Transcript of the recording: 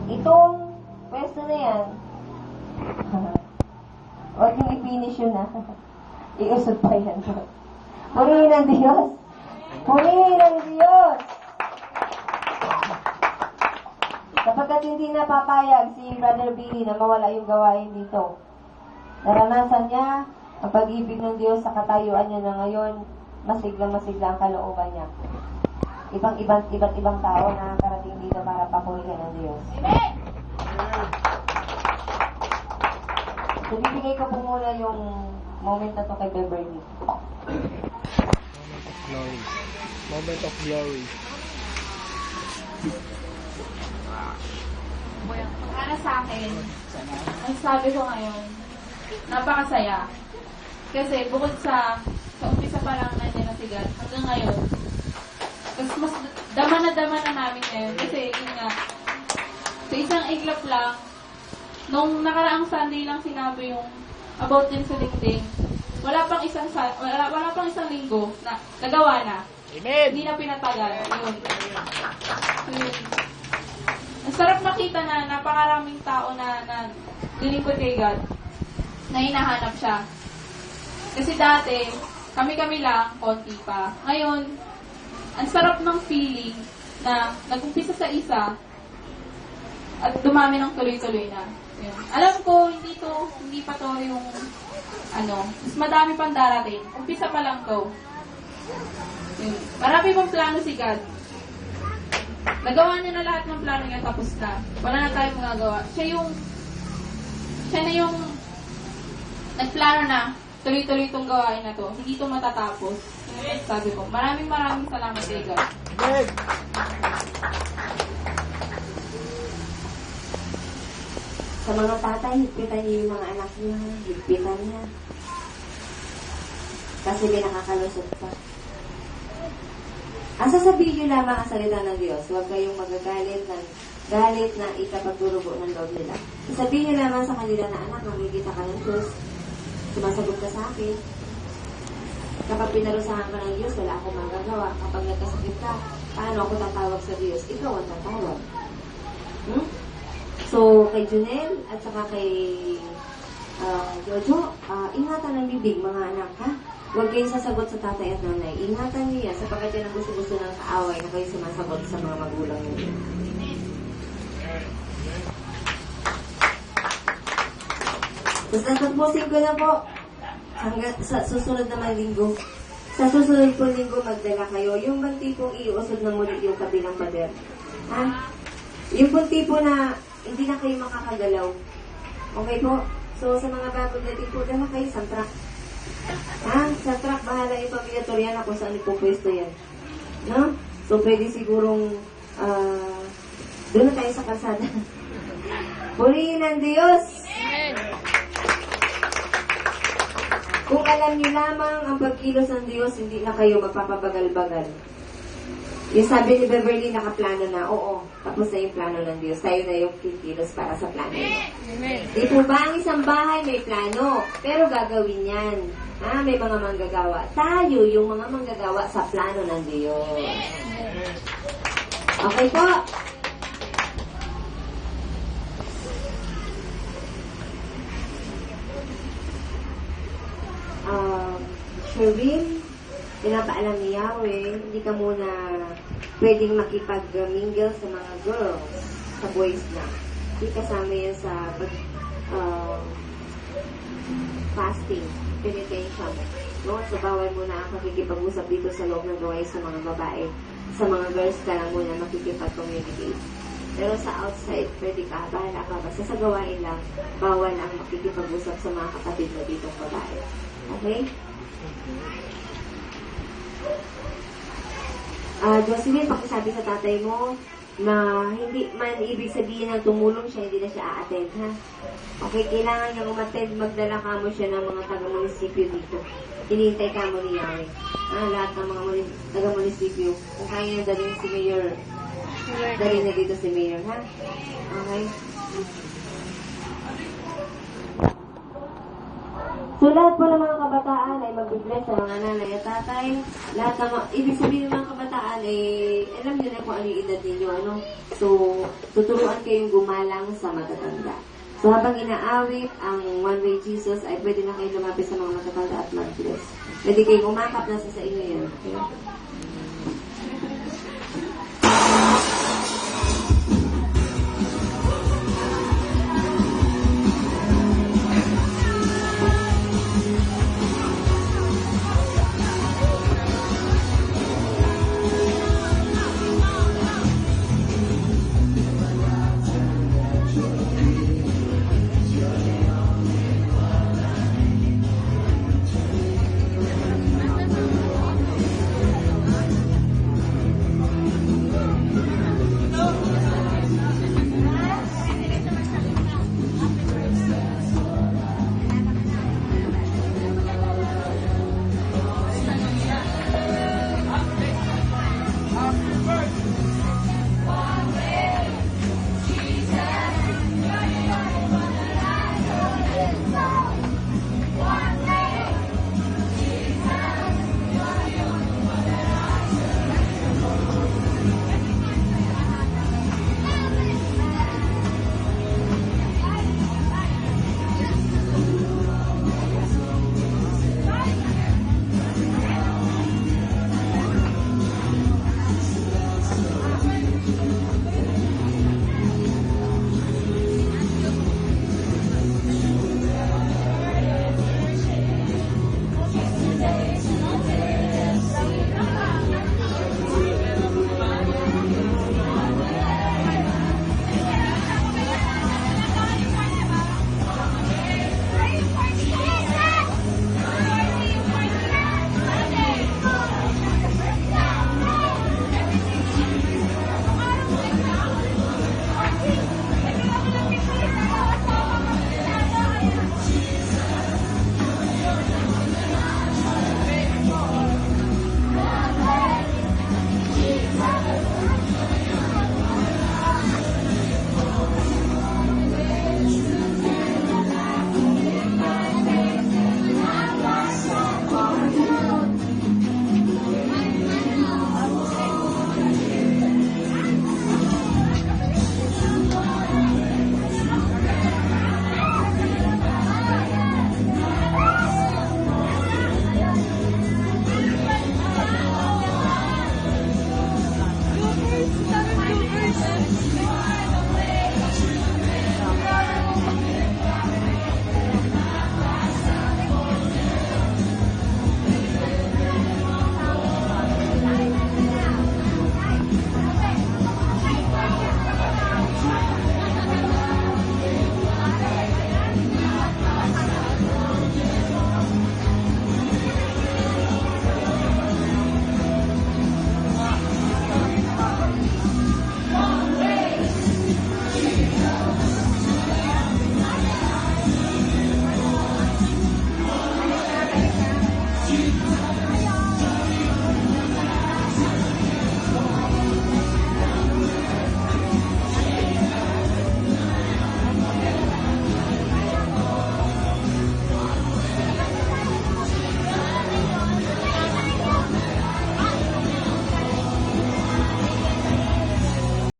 Itong pwesto na yan, huwag yung i-finish yun ha. Iusod pa yan. Purihin ng Diyos. Purihin ng Diyos. Kapagkat hindi napapayag si Brother Billy na mawala yung gawain dito. Naranasan niya ang pag-ibig ng Diyos sa katayuan niya na ngayon, masiglang-masigla ang kalooban niya. Iba't ibang tao na nakakarating dito para papurihin ng Diyos. Amen! So, bibigay ko po muna yung moment na to kay Beverly. Moment of glory. Para sa akin, ang sabi ko ngayon, napakasaya. Kasi bukod sa umpisa pa lang nandiyan na si God, hanggang ngayon, mas dama na namin ngayon. Kasi yun nga, sa isang iglap lang, nung nakaraang Sunday lang sinabi yung about din sa lingding, wala pang isang linggo na nagawa na. Amen! Hindi na pinatagal. Yun. Ang sarap makita na napakaraming tao na lilingkod kay God, na hinahanap siya. Kasi dati, kami-kami lang, konti pa. Ngayon, ang sarap ng feeling na nag-umpisa sa isa at dumami ng tuloy-tuloy na. Yun. Alam ko, hindi pa to yung mas madami pang darating. Umpisa pa lang to. Yun. Marami pang plano si God. Nagawa niya na lahat ng plano niya, tapos na. Wala na tayong magagawa. Siya na yung nagplano na tuloy-tuloy itong gawain na to. Hindi ito matatapos. Yung sabi ko, maraming salamat kay God. Amen! Sa mga tatay, higpitan niyo yung mga anak niyo. Higpitan niya. Kasi may nakakalusot pa. Ang sasabihin niyo lamang ang salita ng Diyos. Huwag kayong magagalit ng galit na ikapagdurugo ng loob nila. Sasabihin niyo lamang sa kanila na, anak, nakikita ka ng Diyos. Sumasagot ka sa akin. Kapag pinarusahan ka ng Diyos, wala akong magagawa. Kapag nagkasakit ka, paano ako tatawag sa Diyos? Ikaw ang tatawag. So, kay Junel at saka kay Jojo, ingatan ang bibig, mga anak, ha? Huwag kayong sasagot sa tatay at nanay. Ingatan niyo yan sapagkat yan ang gusto-gusto ng kaaway na kayo sumasagot sa mga magulang niyo. Tapos natapusin ko na po hanggang sa susunod naman linggo. Sa susunod po linggo, magdala kayo. Yung bang tipong iusod na muli yung kabilang pader. Ha? Yung pong tipo na hindi na kayo makakagalaw. Okay po? So, sa mga bagong dating po, dala kayo sa truck. Ha? Sa truck, bahala yung pamilya Toriana kung saan ipupwesto yan. No? So, pwede sigurong doon na tayo sa kalsada. Purihin ng Diyos! Kung alam niyo lamang ang pagkilos ng Diyos, hindi na kayo magpapabagal-bagal. Yung sabi ni Beverly, nakaplano na. Oo, tapos na yung plano ng Diyos. Tayo na yung kikilos para sa plano niya. Di po ba ang isang bahay may plano? Pero gagawin yan. Ha? May mga manggagawa. Tayo yung mga manggagawa sa plano ng Diyos. Okay po? Sherwin, pinapaalam ni Yahweh, hindi ka muna pwedeng makipag-mingle sa mga girls, sa boys na. Hindi kasama yan sa fasting, penitential. No? So, bawal muna ang makikipag-usap dito sa loob ng gawain sa mga babae. Sa mga girls ka lang muna makikipag-communicate. Pero sa outside, pwede ka, bahala ka. Basta sa gawain lang, bawal ang makikipag-usap sa mga kapatid mo dito babae. Okay? Jocelyn, pakisabi sa tatay mo na hindi man ibig sabihin ng tumulong siya, hindi na siya a-attend, ha? Okay, kailangan niyang umattend, magdala ka mo siya ng mga taga-munisipyo dito. Hinihintay ka mo ni Yahweh. Lahat ng mga taga-munisipyo. Kung kaya niya dalhin si Mayor, dalhin na dito si Mayor, ha? Okay? So, So, lahat po ng mga kabataan ay mag-bless sa mga nanay at tatay. Lahat ng ibig sabihin ng mga kabataan ay, alam nyo na kung ano yung edad ninyo, ano? So, tuturuan kayong gumalang sa matatanda. So, habang inaawit ang One Way Jesus, ay pwede na kayo lumapit sa mga matatanda at mag-bless. Pwede kayong umakap, nasa sa inyo yan. Okay?